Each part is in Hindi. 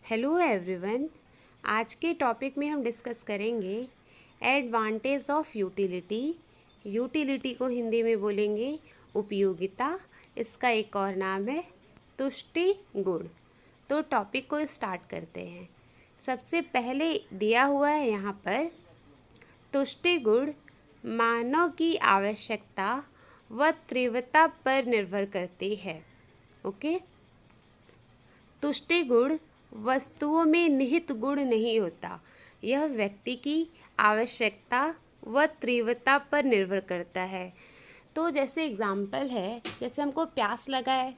Hello everyone. आज के टॉपिक में हम डिस्कस करेंगे एडवांटेज ऑफ यूटिलिटी। यूटिलिटी को हिंदी में बोलेंगे उपयोगिता। इसका एक और नाम है तुष्टि गुण। तो टॉपिक को स्टार्ट करते हैं। सबसे पहले दिया हुआ है यहाँ पर तुष्टि गुण मानव की आवश्यकता व तीव्रता पर निर्भर करती है। ओके, तुष्टि गुण वस्तुओं में निहित गुण नहीं होता, यह व्यक्ति की आवश्यकता व तीव्रता पर निर्भर करता है। तो जैसे एग्जाम्पल है, जैसे हमको प्यास लगा है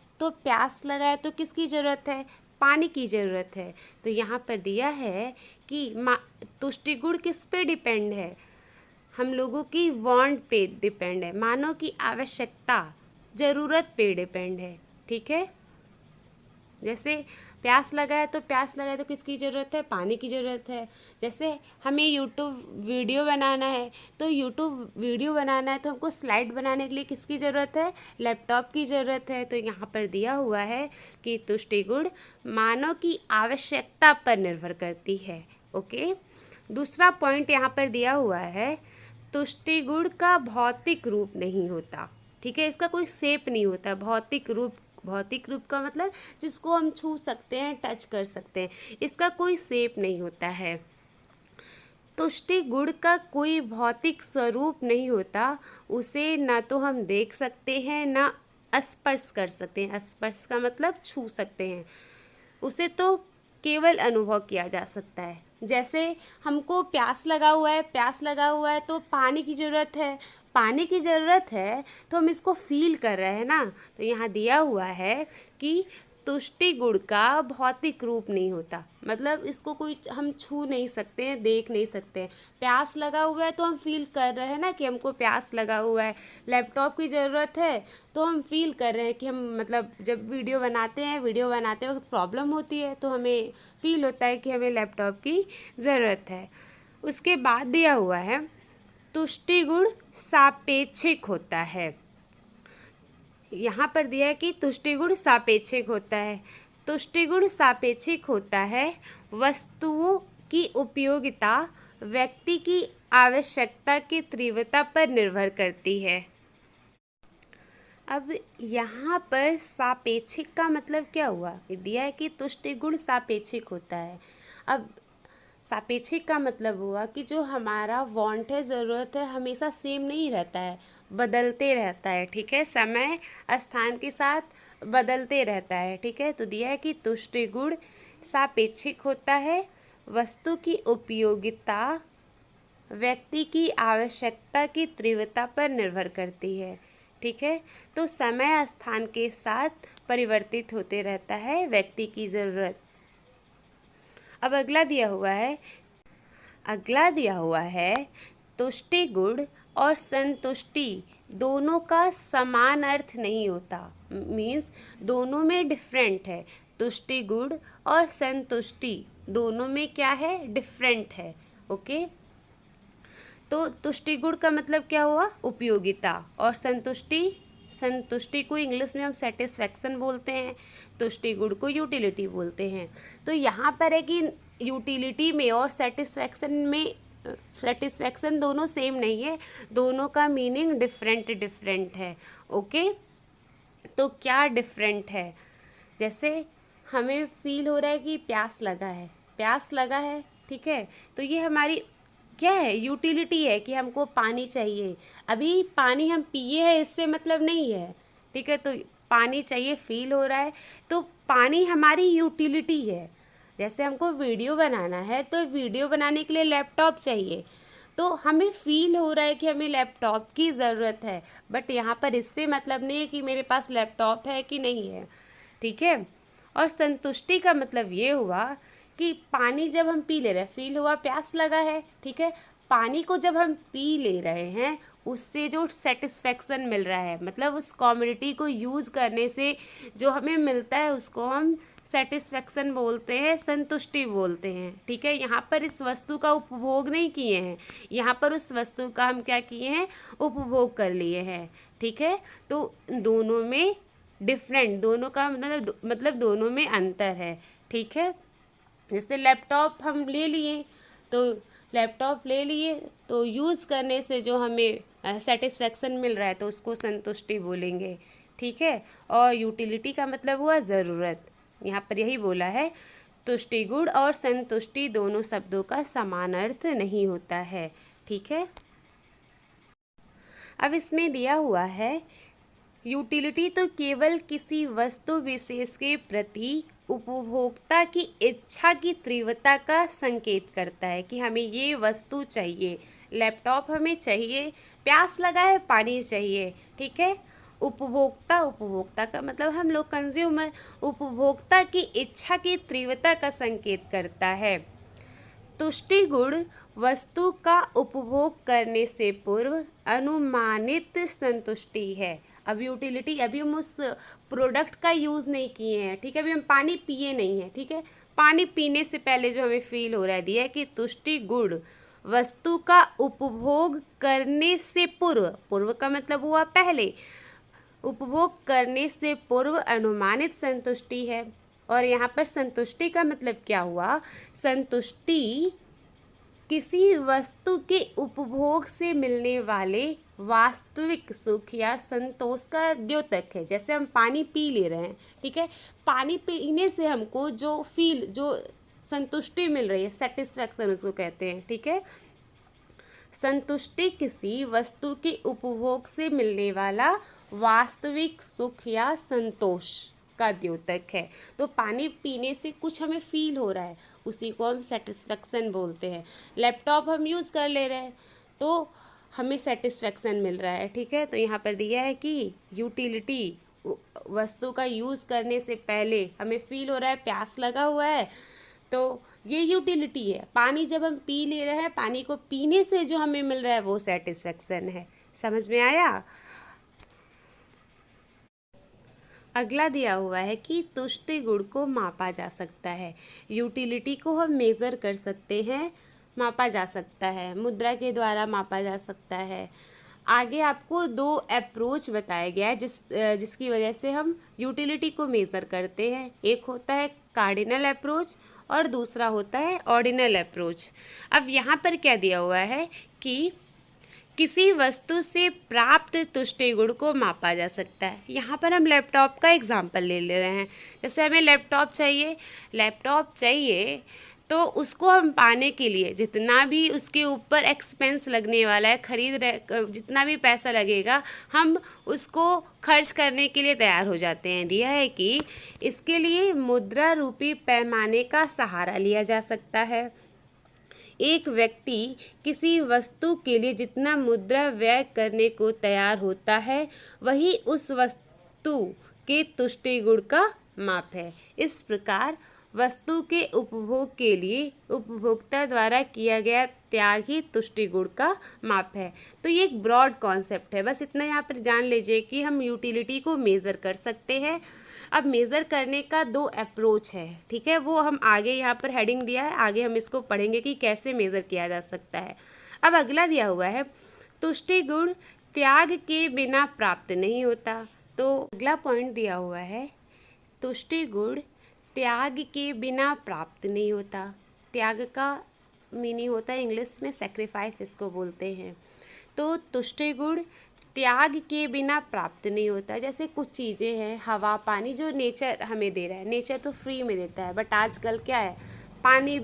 तो किसकी ज़रूरत है? पानी की ज़रूरत है। तो यहाँ पर दिया है कि तुष्टि गुण किस पे डिपेंड है? हम लोगों की वांट पे डिपेंड है, मानव की आवश्यकता ज़रूरत पे डिपेंड है। ठीक है, जैसे प्यास लगा है तो किसकी ज़रूरत है? पानी की ज़रूरत है। जैसे हमें यूट्यूब वीडियो बनाना है तो हमको स्लाइड बनाने के लिए किसकी ज़रूरत है? लैपटॉप की ज़रूरत है। तो यहाँ पर दिया हुआ है कि तुष्टि गुण मानव की आवश्यकता पर निर्भर करती है। ओके, दूसरा पॉइंट यहाँ पर दिया हुआ है तुष्टि गुण का भौतिक रूप नहीं होता। ठीक है, इसका कोई शेप नहीं होता। भौतिक रूप का मतलब जिसको हम छू सकते हैं, टच कर सकते हैं, इसका कोई शेप नहीं होता है। तुष्टि गुण का कोई भौतिक स्वरूप नहीं होता, उसे ना तो हम देख सकते हैं ना स्पर्श कर सकते हैं। स्पर्श का मतलब छू सकते हैं, उसे तो केवल अनुभव किया जा सकता है। जैसे हमको प्यास लगा हुआ है तो पानी की ज़रूरत है तो हम इसको फील कर रहे हैं ना। तो यहाँ दिया हुआ है कि तुष्टि गुण का भौतिक रूप नहीं होता, मतलब इसको कोई हम छू नहीं सकते हैं, देख नहीं सकते हैं। प्यास लगा हुआ है तो हम फील कर रहे हैं ना कि हमको प्यास लगा हुआ है। लैपटॉप की ज़रूरत है तो हम फील कर रहे हैं कि हम मतलब जब वीडियो बनाते वक्त प्रॉब्लम होती है तो हमें फील होता है कि हमें लैपटॉप की ज़रूरत है। उसके बाद दिया हुआ है तुष्टि गुण सापेक्षिक होता है। यहाँ पर दिया है कि तुष्टि गुण सापेक्षिक होता है। तुष्टि गुण सापेक्षिक होता है, वस्तुओं की उपयोगिता व्यक्ति की आवश्यकता की तीव्रता पर निर्भर करती है। अब यहाँ पर सापेक्षिक का मतलब क्या हुआ? दिया है कि तुष्टि गुण सापेक्षिक होता है। अब सापेक्षिक का मतलब हुआ कि जो हमारा वांट है, ज़रूरत है, हमेशा सेम नहीं रहता है, बदलते रहता है। ठीक है, समय स्थान के साथ बदलते रहता है। ठीक है, तो दिया है कि तुष्टि गुण सापेक्षिक होता है, वस्तु की उपयोगिता व्यक्ति की आवश्यकता की तीव्रता पर निर्भर करती है। ठीक है, तो समय स्थान के साथ परिवर्तित होते रहता है व्यक्ति की ज़रूरत। अब अगला दिया हुआ है तुष्टि गुण और संतुष्टि दोनों का समान अर्थ नहीं होता, मीन्स दोनों में डिफरेंट है। तुष्टि गुण और संतुष्टि दोनों में क्या है? डिफरेंट है। ओके, तो तुष्टि गुण का मतलब क्या हुआ? उपयोगिता। और संतुष्टि को इंग्लिश में हम सेटिस्फैक्शन बोलते हैं, तुष्टि गुण को यूटिलिटी बोलते हैं। तो यहाँ पर है कि यूटिलिटी में और सेटिस्फैक्शन दोनों सेम नहीं है, दोनों का मीनिंग डिफरेंट है। ओके, तो क्या डिफरेंट है? जैसे हमें फील हो रहा है कि प्यास लगा है। ठीक है, तो ये हमारी क्या है? यूटिलिटी है कि हमको पानी चाहिए। अभी पानी हम पिए हैं इससे मतलब नहीं है। ठीक है, तो पानी चाहिए, फील हो रहा है, तो पानी हमारी यूटिलिटी है। जैसे हमको वीडियो बनाना है तो वीडियो बनाने के लिए लैपटॉप चाहिए, तो हमें फील हो रहा है कि हमें लैपटॉप की ज़रूरत है, बट यहाँ पर इससे मतलब नहीं है कि मेरे पास लैपटॉप है कि नहीं है। ठीक है, और संतुष्टि का मतलब ये हुआ कि पानी जब हम पी ले रहे हैं, फील हुआ प्यास लगा है। ठीक है, पानी को जब हम पी ले रहे हैं उससे जो सेटिस्फैक्शन मिल रहा है, मतलब उस कमोडिटी को यूज़ करने से जो हमें मिलता है उसको हम सेटिस्फैक्शन बोलते हैं, संतुष्टि बोलते हैं। ठीक है, यहाँ पर इस वस्तु का उपभोग नहीं किए हैं, यहाँ पर उस वस्तु का हम क्या किए हैं? उपभोग कर लिए हैं। ठीक है, तो दोनों में डिफरेंट, दोनों का मतलब दोनों में अंतर है। ठीक है, जैसे लैपटॉप हम ले लिए, तो लैपटॉप ले लिए तो यूज़ करने से जो हमें सेटिस्फेक्शन मिल रहा है तो उसको संतुष्टि बोलेंगे, ठीक है। और यूटिलिटी का मतलब हुआ ज़रूरत, यहाँ पर यही बोला है। तुष्टि गुण और संतुष्टि दोनों शब्दों का समान अर्थ नहीं होता है, ठीक है। अब इसमें दिया हुआ है यूटिलिटी तो केवल किसी वस्तु विशेष के प्रति उपभोक्ता की इच्छा की तीव्रता का संकेत करता है कि हमें ये वस्तु चाहिए, लैपटॉप हमें चाहिए, प्यास लगा है, पानी चाहिए, ठीक है। उपभोक्ता का मतलब हम लोग कंज्यूमर, उपभोक्ता की इच्छा की तीव्रता का संकेत करता है। तुष्टि गुण वस्तु का उपभोग करने से पूर्व अनुमानित संतुष्टि है। अब यूटिलिटी, अभी हम उस प्रोडक्ट का यूज़ नहीं किए हैं, ठीक है, अभी हम पानी पिए नहीं हैं, ठीक है। पानी पीने से पहले जो हमें फील हो रहा है दिया है कि तुष्टि गुण वस्तु का उपभोग करने से पूर्व, पूर्व का मतलब हुआ पहले, उपभोग करने से पूर्व अनुमानित संतुष्टि है। और यहाँ पर संतुष्टि का मतलब क्या हुआ, संतुष्टि किसी वस्तु के उपभोग से मिलने वाले वास्तविक सुख या संतोष का द्योतक है। जैसे हम पानी पी ले रहे हैं, ठीक है, पानी पीने से हमको जो फील, जो संतुष्टि मिल रही है, सेटिस्फैक्शन उसको कहते हैं, ठीक है। संतुष्टि किसी वस्तु के उपभोग से मिलने वाला वास्तविक सुख या संतोष का द्योतक है। तो पानी पीने से कुछ हमें फील हो रहा है, उसी को हम सेटिस्फेक्शन बोलते हैं। लैपटॉप हम यूज़ कर ले रहे हैं तो हमें सेटिस्फेक्शन मिल रहा है, ठीक है। तो यहाँ पर दिया है कि यूटिलिटी वस्तु का यूज़ करने से पहले हमें फील हो रहा है, प्यास लगा हुआ है, तो ये यूटिलिटी है। पानी जब हम पी ले रहे हैं, पानी को पीने से जो हमें मिल रहा है वो सेटिस्फेक्शन है। समझ में आया। अगला दिया हुआ है कि तुष्टि गुण को मापा जा सकता है। यूटिलिटी को हम मेज़र कर सकते हैं, मापा जा सकता है, मुद्रा के द्वारा मापा जा सकता है। आगे आपको दो अप्रोच बताया गया है जिसकी वजह से हम यूटिलिटी को मेज़र करते हैं। एक होता है कार्डिनल अप्रोच और दूसरा होता है ऑर्डिनल अप्रोच। अब यहाँ पर क्या दिया हुआ है कि किसी वस्तु से प्राप्त तुष्टि गुण को मापा जा सकता है। यहाँ पर हम लैपटॉप का एग्जाम्पल ले रहे हैं। जैसे हमें लैपटॉप चाहिए तो उसको हम पाने के लिए जितना भी उसके ऊपर एक्सपेंस लगने वाला है, जितना भी पैसा लगेगा, हम उसको खर्च करने के लिए तैयार हो जाते हैं। दिया है कि इसके लिए मुद्रा रूपी पैमाने का सहारा लिया जा सकता है। एक व्यक्ति किसी वस्तु के लिए जितना मुद्रा व्यय करने को तैयार होता है वही उस वस्तु के तुष्टि गुण का माप है। इस प्रकार वस्तु के उपभोग के लिए उपभोक्ता द्वारा किया गया त्याग ही तुष्टि गुण का माप है। तो ये एक ब्रॉड कॉन्सेप्ट है, बस इतना यहाँ पर जान लीजिए कि हम यूटिलिटी को मेज़र कर सकते हैं। अब मेज़र करने का दो अप्रोच है, ठीक है, वो हम आगे यहाँ पर हेडिंग दिया है, आगे हम इसको पढ़ेंगे कि कैसे मेज़र किया जा सकता है। अब अगला दिया हुआ है तुष्टि गुण त्याग के बिना प्राप्त नहीं होता। तो अगला पॉइंट दिया हुआ है तुष्टि गुण त्याग के बिना प्राप्त नहीं होता। त्याग का मीनिंग होता है इंग्लिश में सेक्रीफाइस, इसको बोलते हैं। तो तुष्टि गुण त्याग के बिना प्राप्त नहीं होता। जैसे कुछ चीज़ें हैं, हवा, पानी, जो नेचर हमें दे रहा है, नेचर तो फ्री में देता है, बट आजकल क्या है, पानी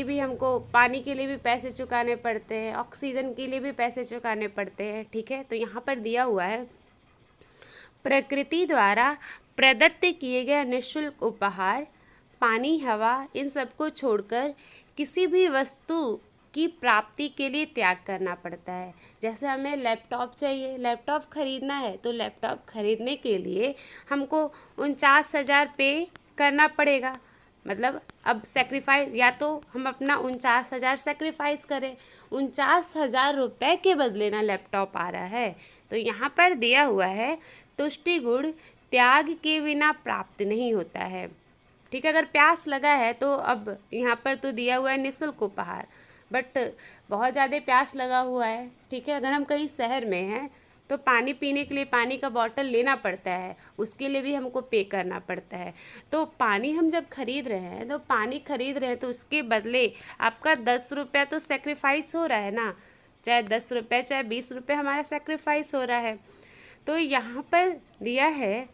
भी हमको, पानी के लिए भी पैसे चुकाने पड़ते हैं, ऑक्सीजन के लिए भी पैसे चुकाने पड़ते हैं, ठीक है। तो यहाँ पर दिया हुआ है प्रकृति द्वारा प्रदत्त किए गए निःशुल्क उपहार, पानी, हवा, इन सबको छोड़कर किसी भी वस्तु की प्राप्ति के लिए त्याग करना पड़ता है। जैसे हमें लैपटॉप चाहिए, लैपटॉप खरीदना है, तो लैपटॉप खरीदने के लिए हमको 49,000 पे करना पड़ेगा। मतलब अब सेक्रीफाइस, या तो हम अपना 49,000 सेक्रीफाइस करें, 49,000 रुपये के बदले ना लैपटॉप आ रहा है। तो यहाँ पर दिया हुआ है तुष्टि गुण त्याग के बिना प्राप्त नहीं होता है, ठीक है। अगर प्यास लगा है तो अब यहाँ पर तो दिया हुआ है निःशुल्क उपहार, बट बहुत ज़्यादा प्यास लगा हुआ है, ठीक है। अगर हम कहीं शहर में हैं तो पानी पीने के लिए पानी का बॉटल लेना पड़ता है, उसके लिए भी हमको पे करना पड़ता है। तो पानी हम जब खरीद रहे हैं तो उसके बदले आपका 10 रुपया तो सेक्रीफाइस हो रहा है ना, चाहे 10 रुपये चाहे 20 रुपये हमारा सेक्रीफाइस हो रहा है। तो यहाँ पर दिया है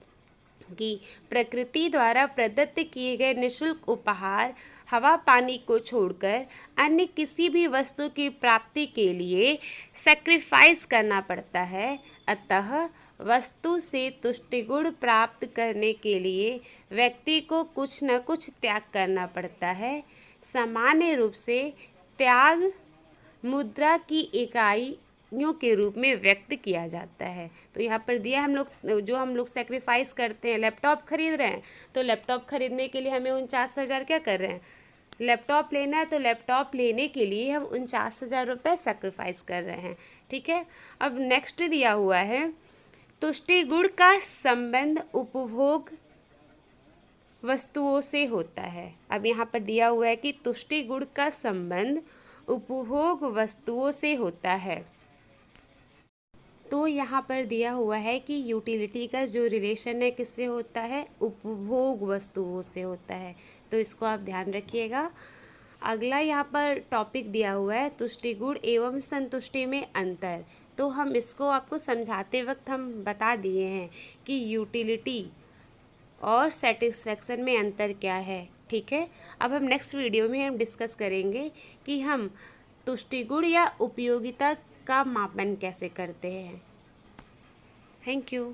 कि प्रकृति द्वारा प्रदत्त किए गए निःशुल्क उपहार हवा पानी को छोड़कर अन्य किसी भी वस्तु की प्राप्ति के लिए सैक्रिफाइस करना पड़ता है। अतः वस्तु से तुष्टिगुण प्राप्त करने के लिए व्यक्ति को कुछ न कुछ त्याग करना पड़ता है। सामान्य रूप से त्याग मुद्रा की इकाइयों के रूप में व्यक्त किया जाता है। तो यहाँ पर दिया हम लोग सेक्रीफाइस करते हैं, लैपटॉप खरीद रहे हैं तो लैपटॉप खरीदने के लिए हमें 49,000 क्या कर रहे हैं, लैपटॉप लेना है तो लैपटॉप लेने के लिए हम 49,000 रुपये सेक्रीफाइस कर रहे हैं। ठीक है। अब नेक्स्ट दिया हुआ है तुष्टि गुण का संबंध उपभोग वस्तुओं से होता है। अब यहाँ पर दिया हुआ है कि तुष्टि गुण का संबंध उपभोग वस्तुओं से होता है। तो यहाँ पर दिया हुआ है कि यूटिलिटी का जो रिलेशन है किससे होता है, उपभोग वस्तुओं से होता है। तो इसको आप ध्यान रखिएगा। अगला यहाँ पर टॉपिक दिया हुआ है तुष्टि गुण एवं संतुष्टि में अंतर। तो हम इसको आपको समझाते वक्त हम बता दिए हैं कि यूटिलिटी और सेटिस्फेक्शन में अंतर क्या है। ठीक है। अब हम नेक्स्ट वीडियो में हम डिस्कस करेंगे कि हम तुष्टि गुण या उपयोगिता का मापन कैसे करते हैं। Thank you.